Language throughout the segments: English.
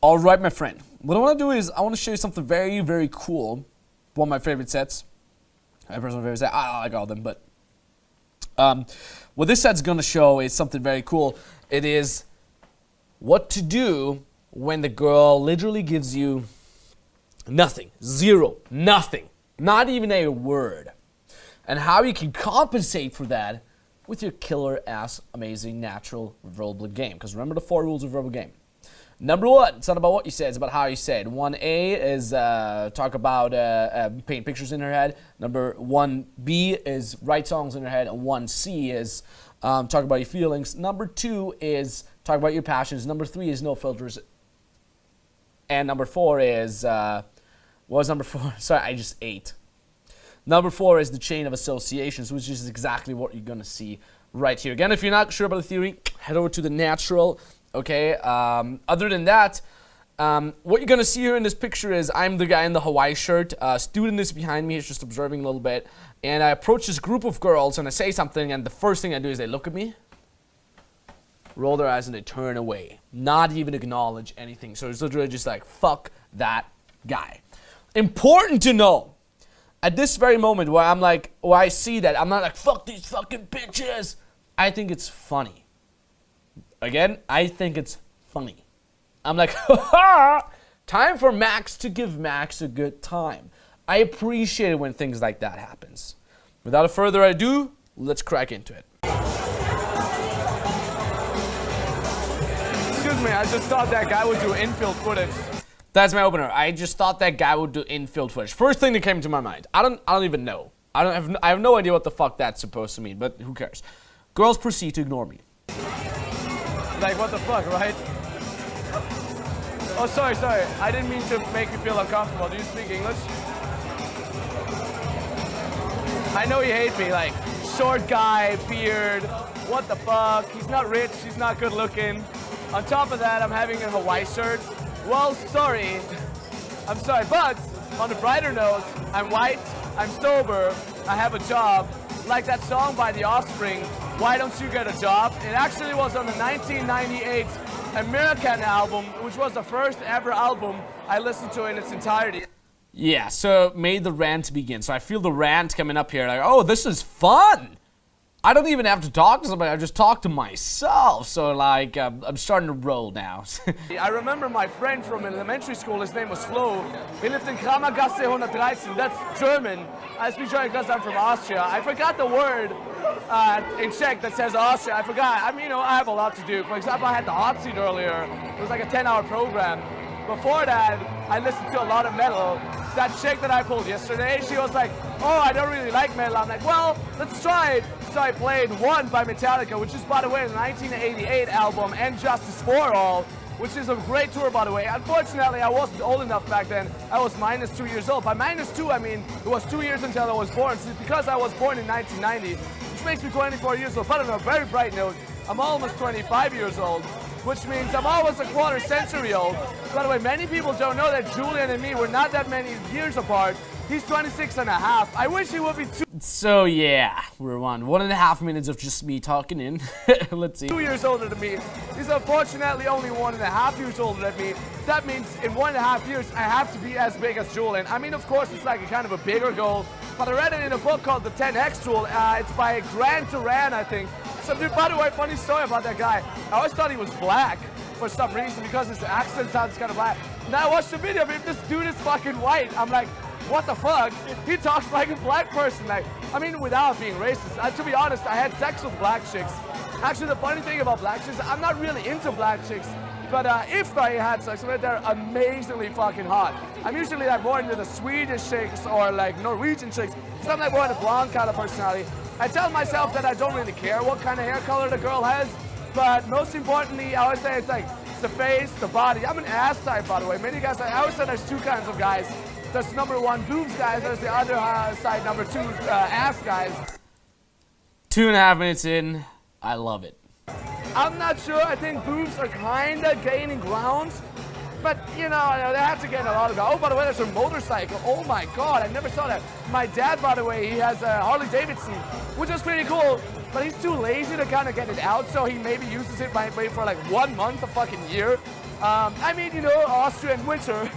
All right, my friend. What I want to do is I want to show you something very, very cool. One of my favorite sets. My personal favorite set. I like all of them, but what this set's going to show is something very cool. It is what to do when the girl literally gives you nothing, zero, nothing, not even a word, and how you can compensate for that with your killer-ass, amazing, natural verbal game. Because remember the 4 rules of verbal game. Number 1, it's not about what you say, it's about how you say it. 1A is talk about paint pictures in her head. Number 1B is write songs in her head. And 1C is talk about your feelings. Number 2 is talk about your passions. Number 3 is no filters. And number 4 is, what was number 4? Sorry, I just ate. Number 4 is the chain of associations, which is exactly what you're going to see right here. Again, if you're not sure about the theory, head over to the natural. Okay, other than that, what you're going to see here in this picture is I'm the guy in the Hawaii shirt. Student is behind me. He's just observing a little bit. And I approach this group of girls and I say something, and the first thing I do is they look at me, roll their eyes, and they turn away. Not even acknowledge anything. So it's literally just like, fuck that guy. Important to know, at this very moment where I'm like, where I see that, I'm not like, fuck these fucking bitches. I think it's funny. Again, I think it's funny. I'm like, ha-ha! Time for Max to give Max a good time. I appreciate it when things like that happens. Without further ado, let's crack into it. Excuse me, I just thought that guy would do infield footage. That's my opener. I just thought that guy would do infield footage. First thing that came to my mind. I don't even know. I have no idea what the fuck that's supposed to mean, but who cares? Girls proceed to ignore me. Like, what the fuck, right? Oh, sorry. I didn't mean to make you feel uncomfortable. Do you speak English? I know you hate me, like, short guy, beard, what the fuck? He's not rich, he's not good looking. On top of that, I'm having a Hawaii shirt. Well, sorry. I'm sorry, but on the brighter note, I'm white, I'm sober, I have a job. Like that song by The Offspring, Why Don't You Get a Job? It actually was on the 1998 American album, which was the first ever album I listened to in its entirety. Yeah, so may the rant begin. So I feel the rant coming up here, like, oh, this is fun. I don't even have to talk to somebody, I just talk to myself. So like, I'm starting to roll now. I remember my friend from elementary school, his name was Flo. He lived in Kramergasse 113, that's German. I speak German because I'm from Austria. I forgot the word in Czech that says Austria. I forgot. I mean, I have a lot to do. For example, I had the hot seat earlier. It was like a 10-hour program. Before that, I listened to a lot of metal. That chick that I pulled yesterday, she was like, oh, I don't really like metal. I'm like, well, let's try it. So I played One by Metallica, which is, by the way, the 1988 album, and Justice for All, which is a great tour, by the way. Unfortunately, I wasn't old enough back then. I was minus 2 years old. By minus 2, I mean, it was 2 years until I was born. So because I was born in 1990, which makes me 24 years old. But on a very bright note, I'm almost 25 years old, which means I'm almost a quarter century old. By the way, many people don't know that Julian and me were not that many years apart. He's 26 and a half. I wish he would be 2. So yeah, we're on 1.5 minutes of just me talking in. Let's see. 2 years older than me. He's unfortunately only 1.5 years older than me. That means in 1.5 years, I have to be as big as Julian. I mean, of course, it's like a kind of a bigger goal, but I read it in a book called The 10X Rule. It's by Grant Duran, I think. So, dude, by the way, funny story about that guy. I always thought he was black for some reason because his accent sounds kind of black. Now I watched the video of him. This dude is fucking white. I'm like, what the fuck? He talks like a black person. Like, I mean, without being racist. To be honest, I had sex with black chicks. Actually, the funny thing about black chicks, I'm not really into black chicks. But if I had sex with them, they're amazingly fucking hot. I'm usually like more into the Swedish chicks or like Norwegian chicks. So I'm like more into blonde kind of personality. I tell myself that I don't really care what kind of hair color the girl has. But most importantly, I always say it's like, it's the face, the body. I'm an ass type, by the way. Many guys, I always say there's 2 kinds of guys. There's number 1, boobs guys. There's the other side, number 2, ass guys. 2.5 minutes in, I love it. I'm not sure. I think boobs are kind of gaining ground. But, you know, they have to get a lot of... Oh, by the way, there's a motorcycle. Oh, my God, I never saw that. My dad, by the way, he has a Harley Davidson, which is pretty cool. But he's too lazy to kind of get it out, so he maybe uses it for like 1 month, a fucking year. I mean, you know, Austrian winter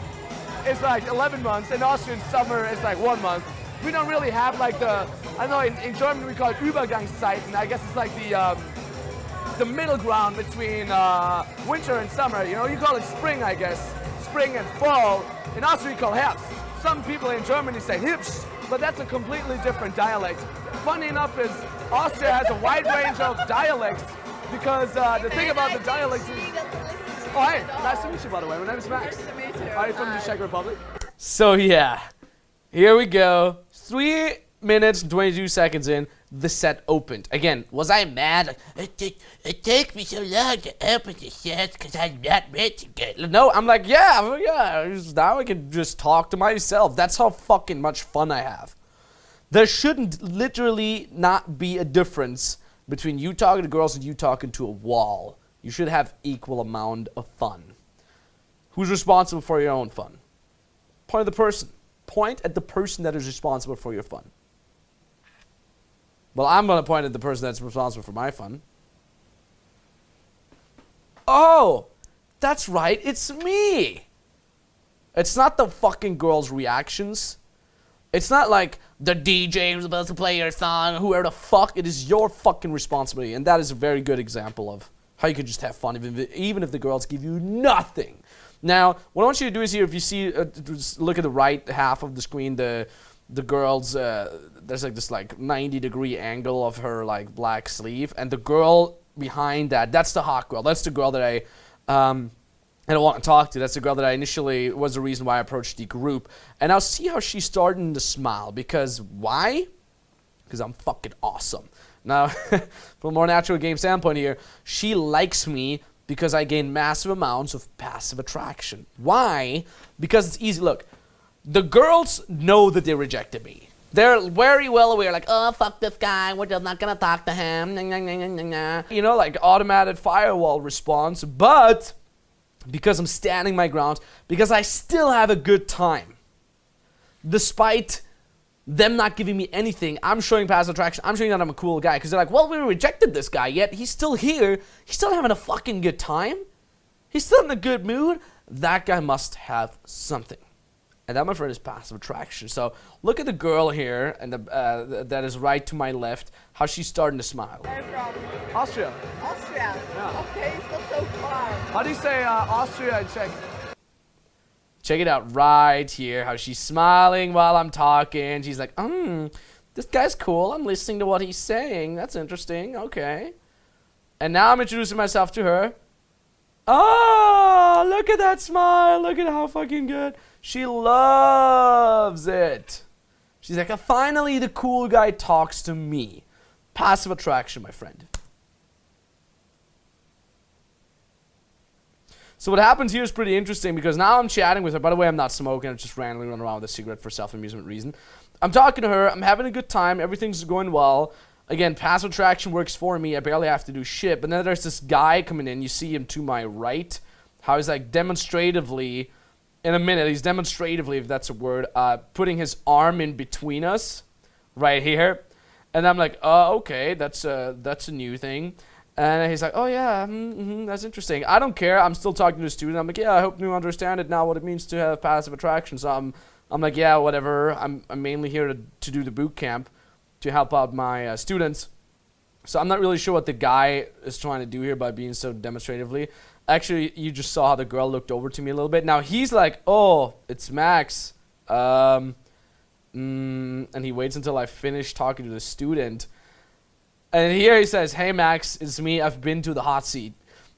is like 11 months, and Austrian summer is like 1 month. We don't really have like the, I don't know, in German we call it Übergangszeiten. I guess it's like the middle ground between winter and summer. You know, you call it spring, I guess. Spring and fall. In Austria you call Herbst. Some people in Germany say Herbst, but that's a completely different dialect. Funny enough is Austria has a wide range of dialects because the thing about the dialects is... Oh, hi. Nice to meet you, by the way. My name is Max. Nice to meet you. Are you from the Czech Republic? So yeah, here we go. 3 minutes and 22 seconds in, the set opened. Again, was I mad? It takes me so long to open the set because I'm not meant to get. No, I'm like, yeah. Now I can just talk to myself. That's how fucking much fun I have. There shouldn't literally not be a difference between you talking to girls and you talking to a wall. You should have equal amount of fun. Who's responsible for your own fun? Point at the person. Point at the person that is responsible for your fun. Well, I'm going to point at the person that's responsible for my fun. Oh, that's right, it's me. It's not the fucking girls' reactions. It's not like the DJ who's about to play your song, whoever the fuck. It is your fucking responsibility. And that is a very good example of how you can just have fun, even if the girls give you nothing. Now, what I want you to do is here, if you see, just look at the right half of the screen, the girl's, there's like this like 90-degree angle of her like black sleeve, and the girl behind that, that's the hot girl. That's the girl that I don't want to talk to. That's the girl that I initially was the reason why I approached the group. And I'll see how she's starting to smile, because why? Because I'm fucking awesome. Now, from a more natural game standpoint here, she likes me because I gain massive amounts of passive attraction. Why? Because it's easy. Look, the girls know that they rejected me. They're very well aware, like, oh, fuck this guy, we're just not gonna talk to him, you know, like automated firewall response. But because I'm standing my ground, because I still have a good time, despite them not giving me anything, I'm showing passive attraction. I'm showing that I'm a cool guy. Because they're like, well, we rejected this guy, yet he's still here. He's still having a fucking good time. He's still in a good mood. That guy must have something. And that, my friend, is passive attraction. So look at the girl here, and that is right to my left, how she's starting to smile. Where from? Austria. Austria. Yeah. Okay, it's not so far. How do you say Austria in Czech? Check it out right here, how she's smiling while I'm talking. She's like, this guy's cool. I'm listening to what he's saying. That's interesting. Okay. And now I'm introducing myself to her. Oh, look at that smile. Look at how fucking good. She loves it. She's like, finally the cool guy talks to me. Passive attraction, my friend. So what happens here is pretty interesting, because now I'm chatting with her. By the way, I'm not smoking. I'm just randomly running around with a cigarette for self-amusement reason. I'm talking to her. I'm having a good time. Everything's going well. Again, passive attraction works for me. I barely have to do shit. But then there's this guy coming in. You see him to my right. How he's like demonstratively, in a minute, he's demonstratively, if that's a word, putting his arm in between us right here. And I'm like, oh, okay, that's a new thing. And he's like, oh yeah, that's interesting. I don't care. I'm still talking to the student. I'm like, yeah, I hope you understand it now, what it means to have passive attraction. So I'm like, yeah, whatever. I'm mainly here to do the boot camp, to help out my students. So I'm not really sure what the guy is trying to do here by being so demonstratively. Actually, you just saw how the girl looked over to me a little bit. Now he's like, oh, it's Max. And he waits until I finish talking to the student. And here he says, hey Max, it's me, I've been to the hot seat.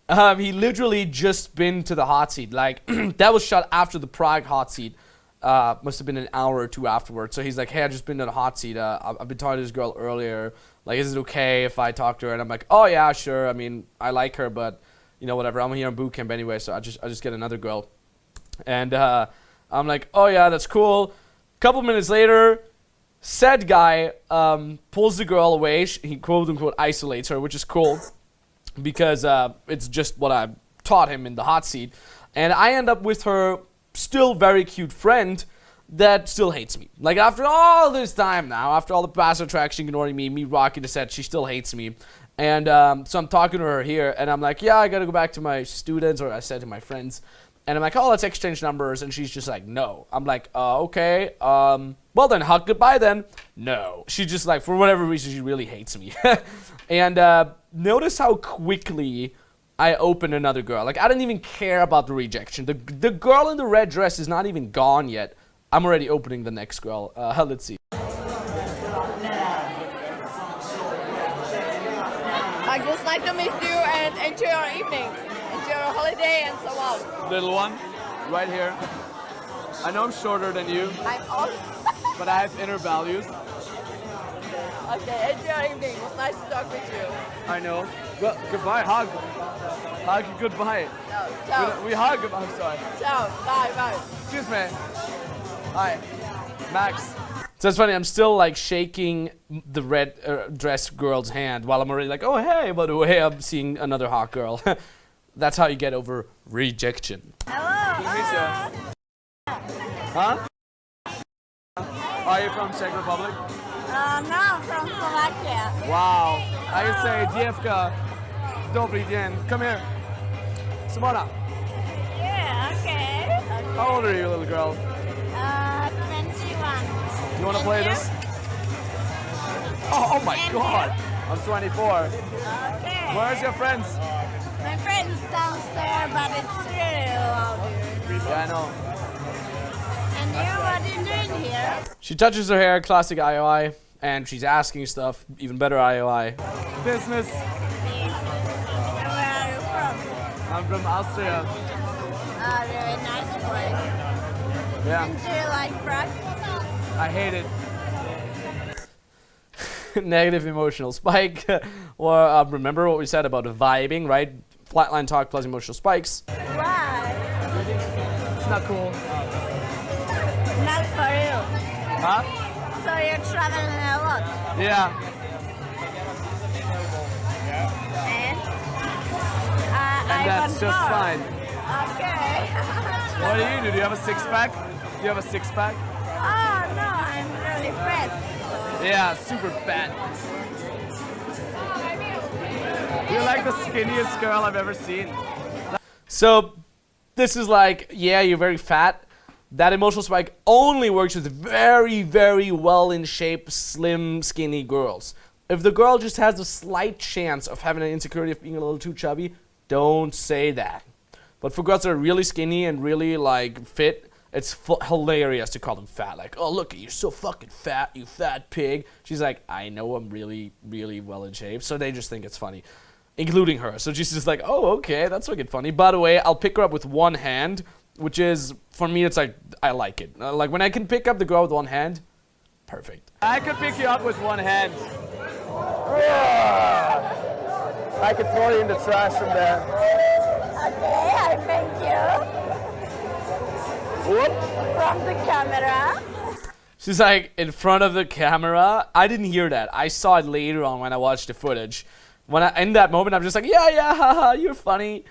He literally just been to the hot seat. Like, that was shot after the Prague hot seat. Must have been an hour or two afterwards. So he's like, hey, I've just been to the hot seat. I've been talking to this girl earlier. Like, is it okay if I talk to her? And I'm like, oh yeah, sure. I mean, I like her, but, you know, whatever. I'm here on boot camp anyway, so I just get another girl. And I'm like, oh yeah, that's cool. Couple minutes later, said guy pulls the girl away. He quote-unquote isolates her, which is cool, because it's just what I taught him in the hot seat. And I end up with her still very cute friend that still hates me. Like, after all this time now, after all the passive attraction ignoring me rocking the set, she still hates me. And so I'm talking to her here, and I'm like, yeah, I gotta go back to my students, or I said to my friends. And I'm like, oh, let's exchange numbers. And she's just like, no. I'm like, okay. Well, then, hug goodbye then. No. She just like, for whatever reason, she really hates me. And notice how quickly I open another girl. Like, I don't even care about the rejection. The girl in the red dress is not even gone yet. I'm already opening the next girl. Let's see. I'd just like to meet you and enjoy your evening, enjoy your holiday and so on. Little one, right here. I know I'm shorter than you, I'm all. but I have inner values. Okay, enjoy your evening. It was nice to talk with you. I know. Well, goodbye, hug. Hug, goodbye. No, ciao. We hug, I'm sorry. Ciao. Bye, bye. Excuse me. Hi, Max. So it's funny, I'm still like shaking the red dress girl's hand while I'm already like, oh, hey, by the way, I'm seeing another hot girl. That's how you get over rejection. Hello. Huh? Are you from Czech Republic? No, I'm from Slovakia. Wow. I can say, Dievka, dobrý den. Come here. Simona, Yeah, okay. how old are you, little girl? 21. You want to play this? Oh my god. I'm 24. Okay. Where's your friends? My friend's downstairs, but it's really loud. Yeah, I know. And you, what are you doing here? She touches her hair, classic IOI, and she's asking stuff, even better IOI. Business. And where are you from? I'm from Austria. Really nice place. Yeah, And do you like Prague? I hate it. Negative emotional spike. Or remember what we said about vibing, right? Flatline talk plus emotional spikes. Why? It's not cool. Not for you. Huh? So you're traveling a lot. Yeah. And? And I that's want just more. fine. Okay. What do? Do you have a six-pack? Do you have a six-pack? Oh no, I'm really fat. Yeah, super fat. You're like the skinniest girl I've ever seen. So this is like, yeah, you're very fat. That emotional spike only works with very, very well in shape, slim, skinny girls. If the girl just has a slight chance of having an insecurity of being a little too chubby, don't say that. But for girls that are really skinny and really like fit, it's hilarious to call them fat. Like, oh, look, you're so fucking fat, you fat pig. She's like, I know I'm really, really well in shape. So they just think it's funny, including her. So she's just like, oh, okay, that's fucking funny. By the way, I'll pick her up with one hand, which is, for me, it's like, I like it. Like, when I can pick up the girl with one hand, perfect. I could pick you up with one hand. Yeah. I could throw you in the trash from there. Okay, I thank you. Whoop. From the camera. She's like, in front of the camera. I didn't hear that. I saw it later on when I watched the footage. In that moment, I'm just like, yeah, haha, you're funny.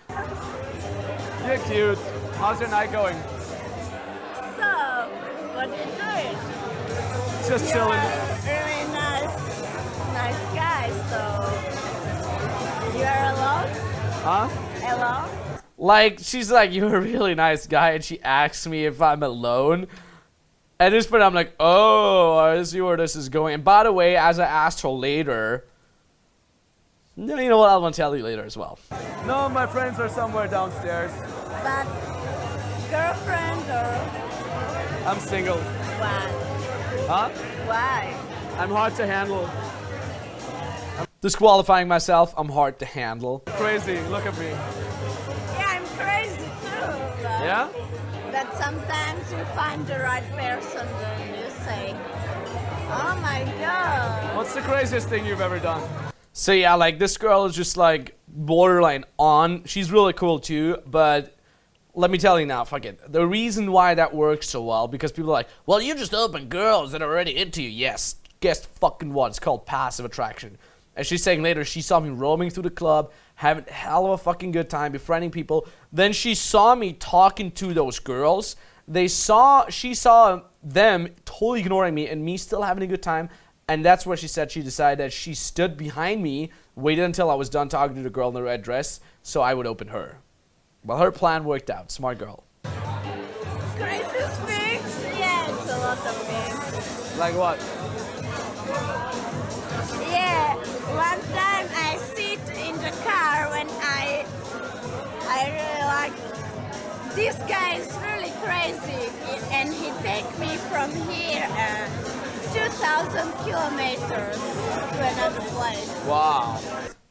You're cute. How's your night going? So, what are you doing? Just You're chilling. a really nice guy, so you're alone? Huh? Alone? Like, she's like, you're a really nice guy, and she asks me if I'm alone. At this point, I'm like, oh, I see where this is going. And by the way, as I asked her later, you know what, I want to tell you later as well. No, my friends are somewhere downstairs. But girlfriend or I'm single. why? Huh? Why? I'm hard to handle. Disqualifying myself, I'm hard to handle. Crazy. Look at me. Yeah, I'm crazy too. But Yeah? That sometimes you find the right person and you say, oh my god. What's the craziest thing you've ever done? So yeah, like, this girl is just like borderline on. She's really cool too, but let me tell you now, fuck it. The reason why that works so well, because people are like, well, you just open girls that are already into you. Yes, guess fucking what? It's called passive attraction. As she's saying later, she saw me roaming through the club, having a hell of a fucking good time, befriending people. Then she saw me talking to those girls. She saw them totally ignoring me and me still having a good time. And that's where she said she decided that she stood behind me waited until I was done talking to the girl in the red dress so I would open her. Well, her plan worked out. Smart girl. Craziest things? Yeah, it's a lot of things. Like what? Yeah, one time I sit in the car when I really like, this guy is really crazy, and he take me from here 2,000 kilometers to another place. Wow.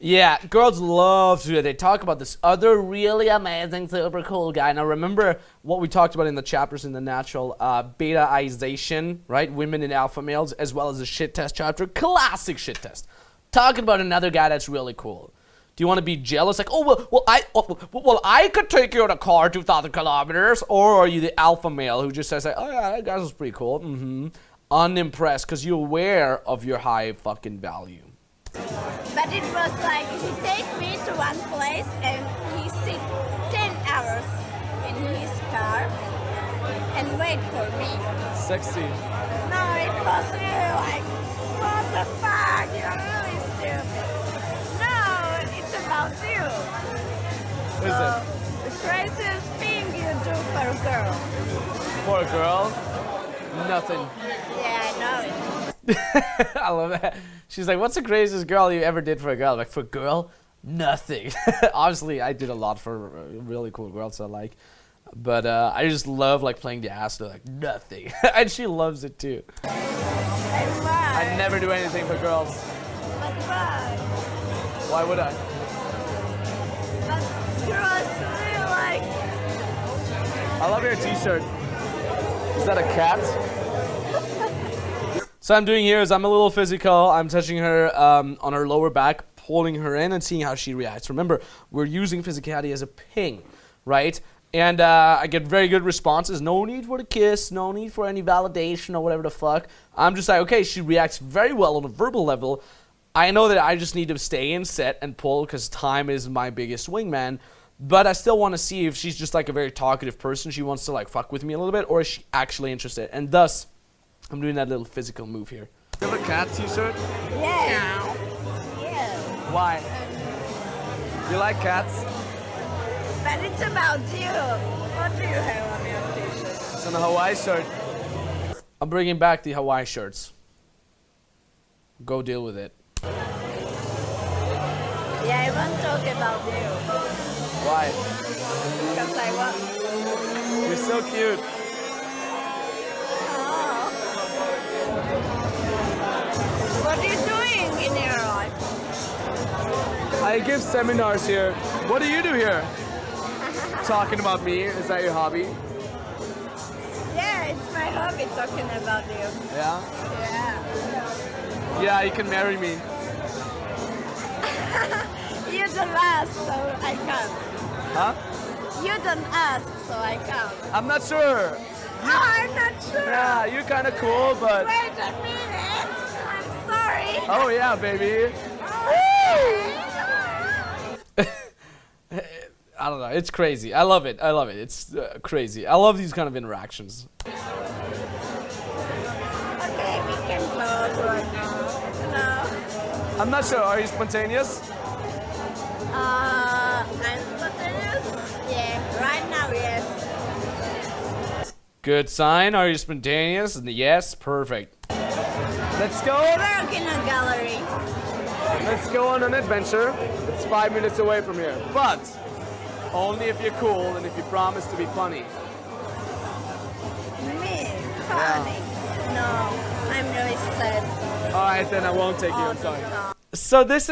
Yeah, girls love to do it. They talk about this other really amazing, super cool guy. Now remember what we talked about in the chapters in the natural betaization, right? Women and alpha males, as well as the shit test chapter. Classic shit test. Talking about another guy that's really cool. Do you want to be jealous? Like, I could take you in a car 2,000 kilometers. Or are you the alpha male who just says, like, oh yeah, that guy was pretty cool. Unimpressed because you're aware of your high fucking value. But it was like, he take me to one place and he sit 10 hours in his car and wait for me. Sexy. No, it was really like, what the fuck, you're really stupid. No, it's about you. Is So, it? the craziest thing you do for a girl. For a girl? Nothing. Yeah, I know it. I love that. She's like, what's the craziest girl you ever did for a girl? Like, for a girl? Nothing. Obviously, I did a lot for really cool girls I like. But I just love, like, playing the ass. They're like, nothing. And she loves it, too. And why? I never do anything for girls. But why? Why would I? But girls really like, I love your t-shirt. Is that a cat? So I'm doing here is I'm a little physical. I'm touching her on her lower back, pulling her in and seeing how she reacts. Remember, we're using physicality as a ping, right? And I get very good responses. No need for the kiss. No need for any validation or whatever the fuck. I'm just like, okay, she reacts very well on a verbal level. I know that I just need to stay in, set, and pull because time is my biggest wingman. But I still want to see if she's just like a very talkative person. She wants to like fuck with me a little bit, or is she actually interested? And thus, I'm doing that little physical move here. You have a cat t-shirt? yeah. Yeah. Why? You like cats? But it's about you. What do you have on your t-shirt? It's on a Hawaii shirt. I'm bringing back the Hawaii shirts. Go deal with it. Yeah, I won't talk about you. Why? Because I want. You're so cute. Oh. What are you doing in your life? I give seminars here. What do you do here? Talking about me? Is that your hobby? Yeah, it's my hobby talking about you. Yeah? Yeah. Yeah, you can marry me. You don't ask, so I can't. Huh? You don't ask, so I can't. I'm not sure. Oh, I'm not sure. Yeah, you're kind of cool, but... Wait a minute. I'm sorry. Oh yeah, baby. I don't know. It's crazy. I love it. I love it. It's crazy. I love these kind of interactions. Okay, we can close right now. No. I'm not sure. Are you spontaneous? I'm spontaneous? Yeah, right now, yes. Good sign. Are you spontaneous? And yes, perfect. Let's go. Work in a gallery. Let's go on an adventure. It's 5 minutes away from here, but only if you're cool and if you promise to be funny. Me? Funny? No, I'm really sad. All right, then I won't take you. all I'm the sorry. time. So this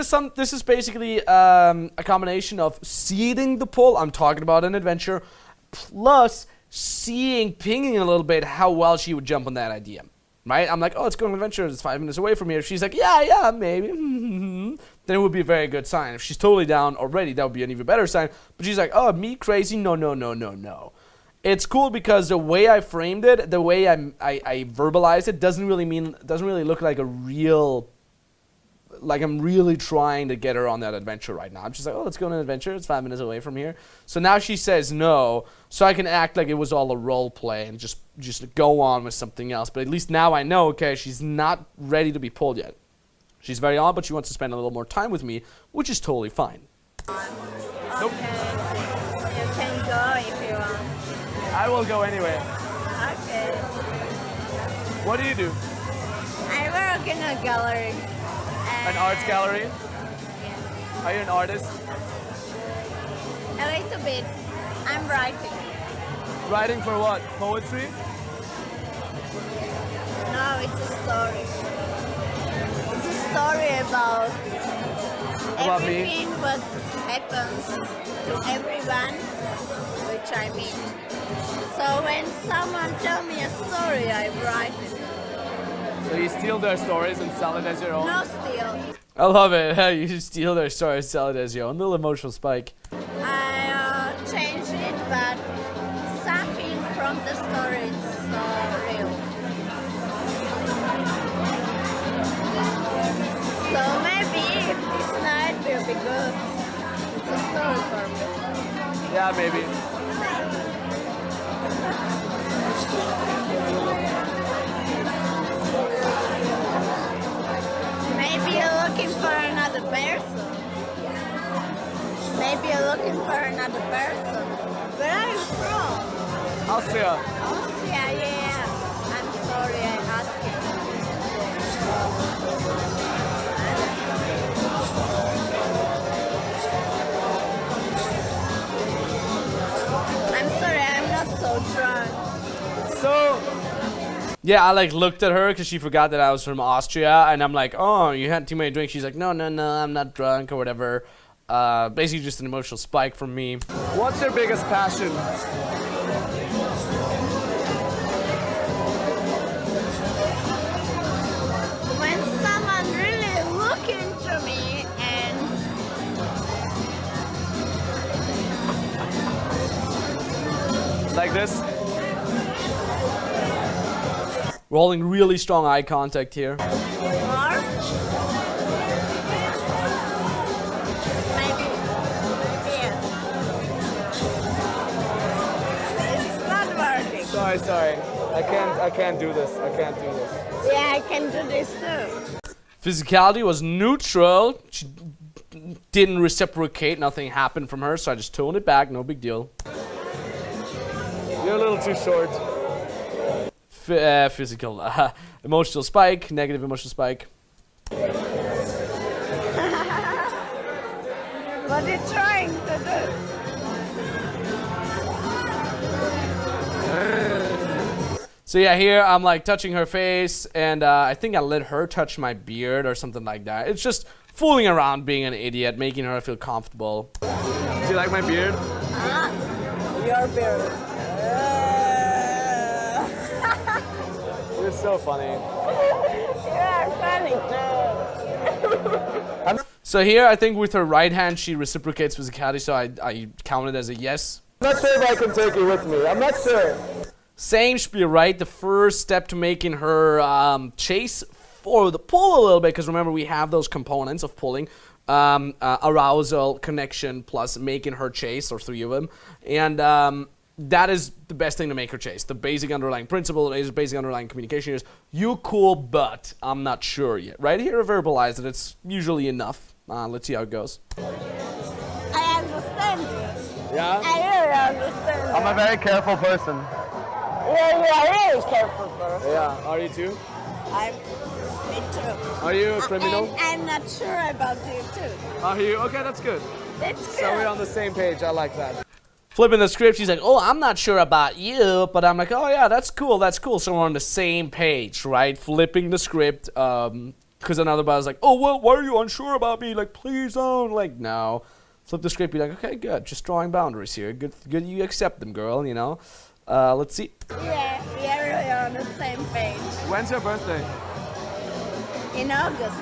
is basically a combination of seeding the pull. I'm talking about an adventure, plus pinging a little bit how well she would jump on that idea. Right? I'm like, oh, let's go on an adventure. It's 5 minutes away from here. She's like, yeah, maybe. Then it would be a very good sign. If she's totally down already, that would be an even better sign. But she's like, oh, me crazy? No. It's cool because the way I framed it, the way I verbalized it, doesn't really look like a real, like I'm really trying to get her on that adventure right now. I'm just like, oh, let's go on an adventure. It's 5 minutes away from here. So now she says no, so I can act like it was all a role play and just go on with something else. But at least now I know, okay, she's not ready to be pulled yet. She's very on, but she wants to spend a little more time with me, which is totally fine. Okay. You can go if you want. I will go anyway. Okay. What do you do? I work in a gallery. An arts gallery? Yeah. Are you an artist? A little bit. I'm writing. Writing for what? Poetry? No, it's a story. It's a story about About me? everything what happens to everyone, which I meet. So when someone tells me a story, I write it. So you steal their stories and sell it as your own? No steal. I love it. How you steal their stories, sell it as your own. Little emotional spike. I changed it, but something from the story is real. So maybe this night will be good. It's a story for me. Yeah, maybe. Maybe you're looking for another person. Maybe you're looking for another person. Where are you from? Austria. Austria, yeah. I'm sorry I asked you. I'm sorry, I'm not so drunk. So, Yeah, I like looked at her because she forgot that I was from Austria, and I'm like, oh, you had too many drinks. She's like, no, I'm not drunk or whatever. Basically just an emotional spike from me. what's your biggest passion? When someone really look into me and Like this? We're holding really strong eye contact here. or maybe yes. It's not working. Sorry. I can't do this. Yeah, I can do this too. Physicality was neutral. She didn't reciprocate. Nothing happened from her, so I just toned it back. No big deal. You're a little too short. Physical. Emotional spike. Negative emotional spike. What are you trying to do? So yeah, here I'm like touching her face, and I think I let her touch my beard or something like that. It's just fooling around, being an idiot, making her feel comfortable. Do you like my beard? Your beard. You're so funny. You're funny too. So here, I think with her right hand, she reciprocates physicality, so I count it as a yes. I'm not sure if I can take you with me. I'm not sure. Same should be right. The first step to making her chase or the pull a little bit, because remember, we have those components of pulling. Arousal, connection, plus making her chase, or three of them. And that is the best thing to make her chase. The basic underlying principle is basic underlying communication is, you cool, but I'm not sure yet. Right here, verbalize it. It's usually enough. Let's see how it goes. I understand you. Yeah? I really understand you. I'm a very careful person. Yeah, you are really careful person. Yeah, are you too? Me too. Are you a criminal? And I'm not sure about you too. Are you? Okay, that's good. That's good. So we're on the same page. I like that. Flipping the script, she's like, oh, I'm not sure about you, but I'm like, oh yeah, that's cool. So we're on the same page, right? Flipping the script, because another buddy's like, oh, well, why are you unsure about me? Like, please don't. Like, no. Flip the script, be like, okay, good. Just drawing boundaries here. Good you accept them, girl, you know. Let's see. Yeah, we are really on the same page. When's your birthday? In August.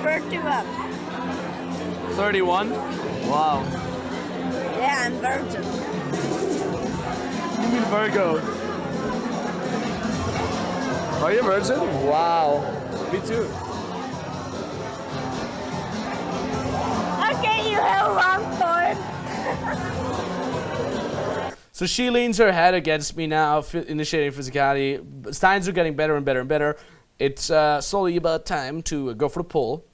31. 31? Wow. Yeah, I'm virgin. You mean Virgo? Are you a virgin? Wow. Me too. Okay, you have 1 point. So she leans her head against me now, initiating physicality. Signs are getting better and better and better. it's slowly about time to go for the pull.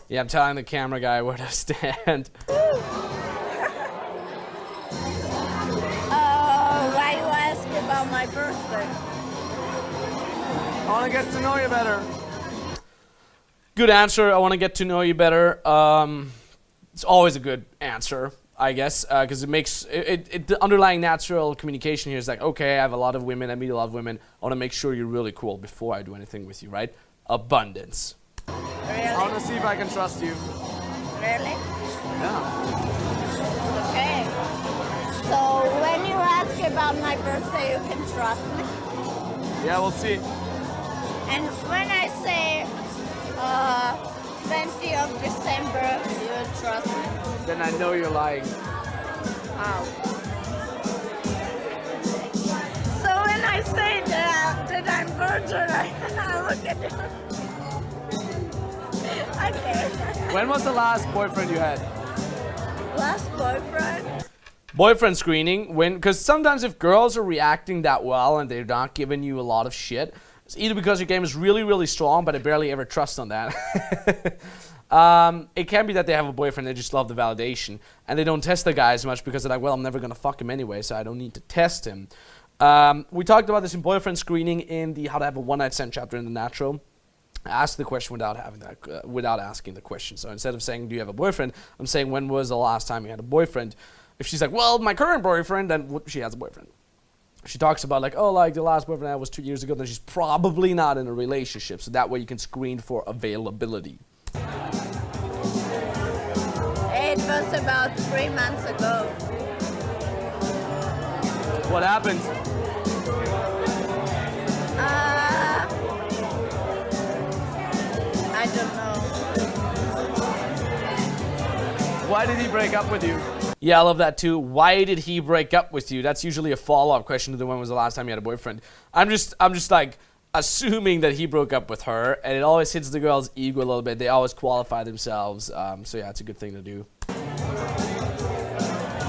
Yeah, I'm telling the camera guy where to stand. Why you ask about my birthday? I want to get to know you better. Good answer. I want to get to know you better. It's always a good answer, I guess, because it makes the underlying natural communication here is like, okay, I have a lot of women, I meet a lot of women. I want to make sure you're really cool before I do anything with you, right? Abundance. Really? I want to see if I can trust you. Really? Yeah. Okay. So when you ask about my birthday, you can trust me. Yeah, we'll see. And when I say 20th of December, you will trust me. Then I know you're lying. Wow. So when I say that I'm virgin, I look at you. Okay. When was the last boyfriend you had? Last boyfriend? Boyfriend screening, because sometimes if girls are reacting that well and they're not giving you a lot of shit, it's either because your game is really, really strong, but I barely ever trust on that. It can be that they have a boyfriend, they just love the validation, and they don't test the guy as much because they're like, well, I'm never going to fuck him anyway, so I don't need to test him. We talked about this in boyfriend screening in the How to Have a One-Night Stand chapter in the Natural. Ask the question without asking the question. So instead of saying, do you have a boyfriend, I'm saying, when was the last time you had a boyfriend? If she's like, well, my current boyfriend, then she has a boyfriend. She talks about like, oh, like the last boyfriend I had was 2 years ago, then she's probably not in a relationship. So that way you can screen for availability. It was about 3 months ago. What happened? I don't know. Why did he break up with you? Yeah, I love that too. Why did he break up with you? That's usually a follow-up question to the when was the last time you had a boyfriend. I'm just like assuming that he broke up with her, and it always hits the girl's ego a little bit. They always qualify themselves. So yeah, it's a good thing to do.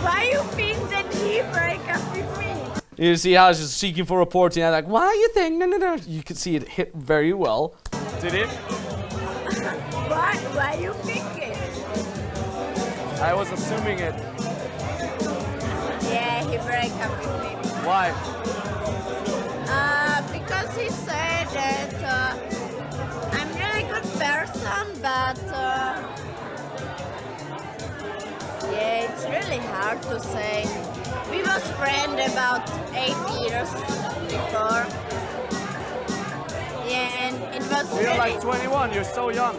Why you think that he break up with me? You see how it's just seeking for reporting. I'm like, why you think? No. You can see it hit very well. Did it? Why you think it? I was assuming it. Yeah, he break up with me. Why? Because he said that I'm really good person, but yeah, it's really hard to say. We was friends about 8 years before. Yeah, and it was You're really... like 21, you're so young.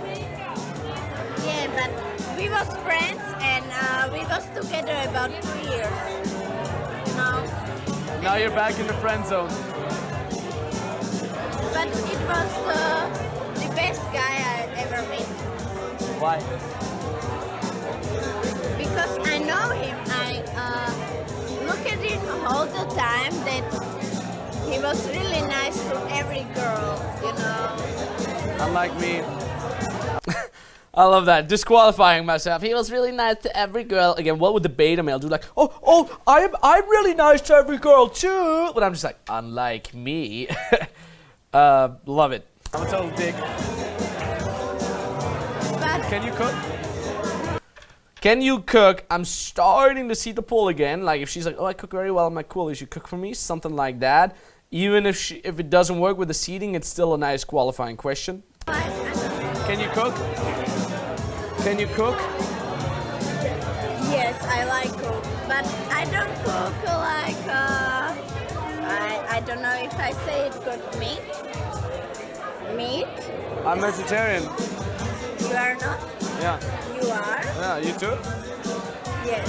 Yeah, but we was friends and we was together about 2 years. Now you're back in the friend zone. But it was the best guy I ever met. Why? Because I know him. I look at him all the time that he was really nice to every girl, you know. Unlike me. I love that. Disqualifying myself. He was really nice to every girl. Again, what would the beta male do? Like, oh, I'm really nice to every girl too. But I'm just like, unlike me. Love it. I'm a total dick. But Can you cook? Can you cook? I'm starting to see the pull again. Like if she's like, oh, I cook very well. I'm like, cool. You should cook for me. Something like that. Even if it doesn't work with the seating, it's still a nice qualifying question. Can you cook? Can you cook? yes, I like cook, but I don't cook like I don't know if I say it cook meat. Meat? I'm vegetarian. You are not? Yeah. You are? Yeah, you too? Yes.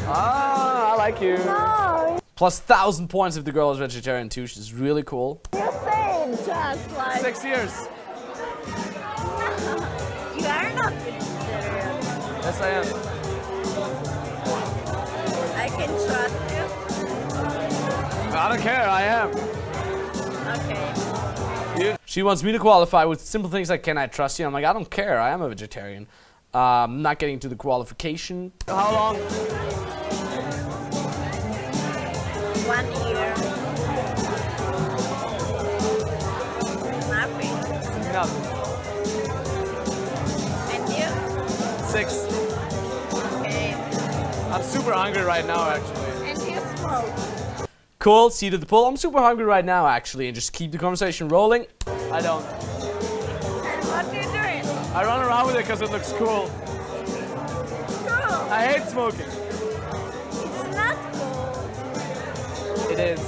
Ah, I like you. Oh, Plus 1,000 points if the girl is vegetarian too, which is really cool. you say it just like 6 years. you are not vegetarian. Yes, I am. I can trust you. I don't care, I am. Okay. You? She wants me to qualify with simple things like, can I trust you? I'm like, I don't care. I am a vegetarian. I'm not getting to the qualification. How long? 1 year. Nothing. Nothing. And you? 6. Okay. I'm super hungry right now, actually. And you smoke. Cool, seat at the pool. I'm super hungry right now, actually, and just keep the conversation rolling. I don't. And what are you doing? I run around with it because it looks cool. Cool. I hate smoking. It's not cool. It is.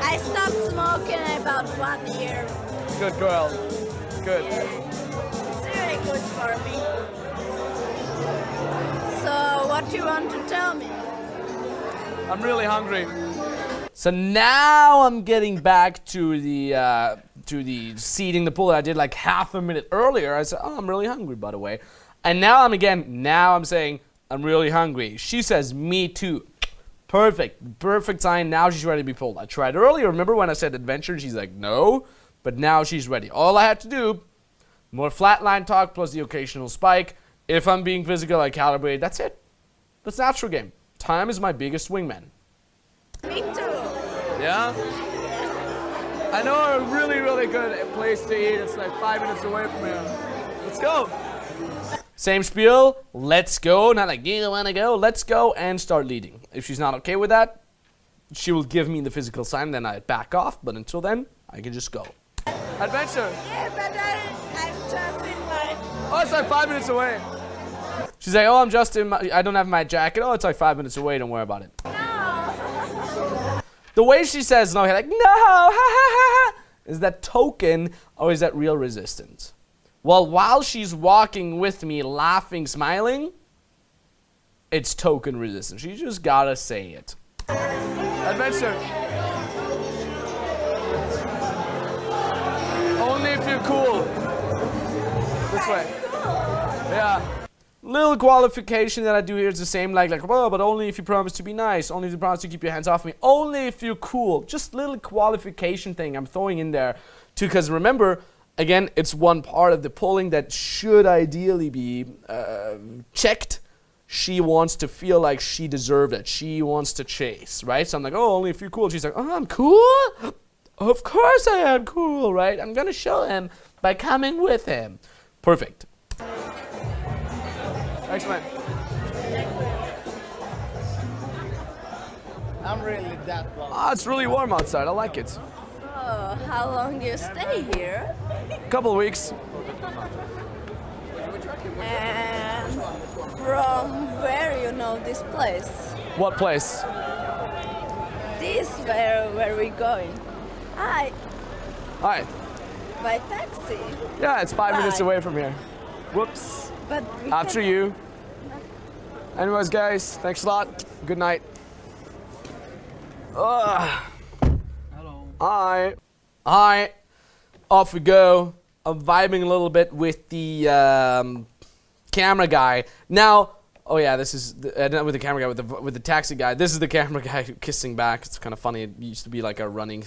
I stopped smoking about 1 year. Good girl. Good. It's really good for me. So, what do you want to tell me? I'm really hungry. So now I'm getting back to the seating the pool that I did like half a minute earlier. I said, oh, I'm really hungry, by the way. And now I'm saying, I'm really hungry. She says, me too. Perfect sign. Now she's ready to be pulled. I tried earlier. Remember when I said adventure? She's like, no. But now she's ready. All I had to do, more flatline talk plus the occasional spike. If I'm being physical, I calibrate. That's it. That's natural game. Time is my biggest wingman. Me too. Yeah? I know a really, really good place to eat. It's like 5 minutes away from here. Let's go. Same spiel. Let's go. Not like, you want to go? Let's go and start leading. If she's not okay with that, she will give me the physical sign. Then I back off. But until then, I can just go. Adventure. Yeah, but I'm just in my... Oh, it's like 5 minutes away. She's like, oh, I'm just in my, I don't have my jacket. Oh, it's like 5 minutes away. Don't worry about it. No. The way she says no, like, no, ha, ha, ha, ha. Is that token or is that real resistance? Well, while she's walking with me, laughing, smiling, it's token resistance. You just gotta say it. Adventure. Only if you're cool. This way. Yeah. Little qualification that I do here is the same, like, well, but only if you promise to be nice, only if you promise to keep your hands off me, only if you're cool. Just little qualification thing I'm throwing in there too, because remember, again, it's one part of the polling that should ideally be checked. She wants to feel like she deserved it. She wants to chase, right? So I'm like, oh, only if you're cool. She's like, oh, I'm cool? Of course I am cool, right? I'm going to show him by coming with him. Perfect. Thanks, man. I'm really that long. Ah, it's really warm outside. I like it. Oh, how long do you stay here? Couple weeks. And from where you know this place? What place? This where we going? Hi, Hi. by taxi. Yeah, it's 5 minutes Bye. away from here. Whoops. But we After can- you. Anyways, guys, thanks a lot. Good night. Hello. Hi. Off we go. I'm vibing a little bit with the camera guy. Now, oh yeah, this is not with the camera guy, with the taxi guy. This is the camera guy kissing back. It's kind of funny. It used to be like a running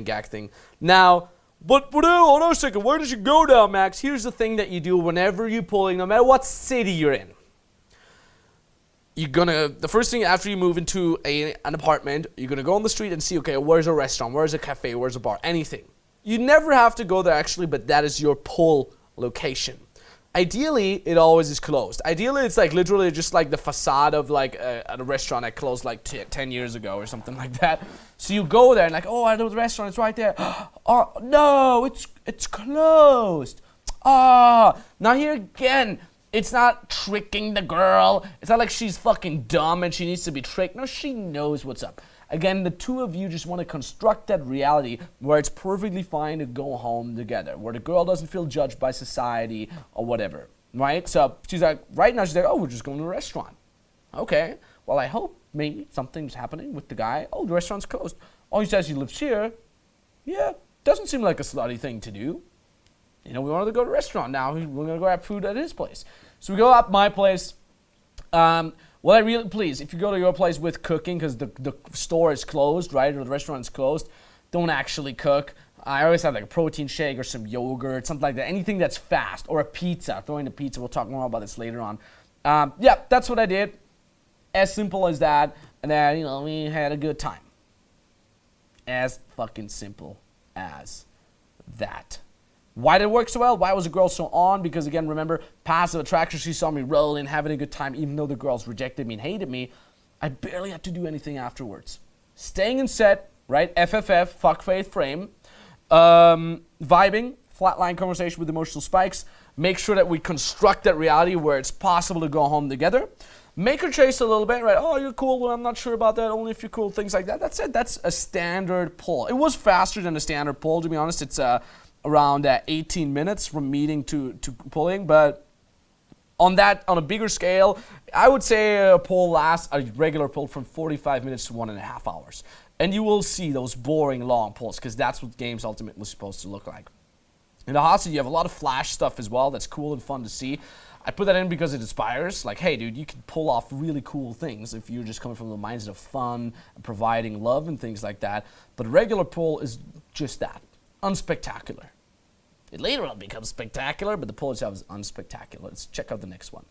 gag thing. Now, but hold on a second. Where did you go now, Max? Here's the thing that you do whenever you're pulling, no matter what city you're in. The first thing after you move into an apartment, you're gonna go on the street and see, okay, where's a restaurant, where's a cafe, where's a bar, anything. You never have to go there actually, but that is your pull location. Ideally, it always is closed. Ideally, it's like literally just like the facade of like a restaurant that closed like 10 years ago or something like that. So you go there and like, oh, I know the restaurant, it's right there. Oh, no, it's closed. Ah, now here again, it's not tricking the girl. It's not like she's fucking dumb and she needs to be tricked. No, she knows what's up. Again, the two of you just want to construct that reality where it's perfectly fine to go home together, where the girl doesn't feel judged by society or whatever, right? So she's like, right now she's like, oh, we're just going to a restaurant. Okay, well, I hope maybe something's happening with the guy. Oh, the restaurant's closed. Oh, he says he lives here. Yeah, doesn't seem like a slutty thing to do. You know, we wanted to go to a restaurant now. We're going to go have food at his place. So we go up my place. Please, if you go to your place with cooking, because the store is closed, right, or the restaurant is closed, don't actually cook. I always have like a protein shake or some yogurt, something like that. Anything that's fast, or a pizza. Throw in a pizza. We'll talk more about this later on. Yeah, that's what I did. As simple as that. And then, you know, we had a good time. As fucking simple as that. Why did it work so well? Why was the girl so on? Because again, remember, passive attraction. She saw me rolling, having a good time, even though the girls rejected me and hated me. I barely had to do anything afterwards. Staying in set, right? FFF, fuck faith frame. Vibing, flatline conversation with emotional spikes. Make sure that we construct that reality where it's possible to go home together. Make her chase a little bit, right? Oh, you're cool. Well, I'm not sure about that. Only if you're cool. Things like that. That's it. That's a standard pull. It was faster than a standard pull, to be honest. It's around 18 minutes from meeting to pulling. But on a bigger scale, I would say a regular pull from 45 minutes to 1.5 hours. And you will see those boring long pulls because that's what games ultimately was supposed to look like. In the hot seat, you have a lot of flash stuff as well. That's cool and fun to see. I put that in because it inspires. Like, hey, dude, you can pull off really cool things if you're just coming from the mindset of fun and providing love and things like that. But regular pull is just that, unspectacular. It later on becomes spectacular, but the pull itself is unspectacular. Let's check out the next one.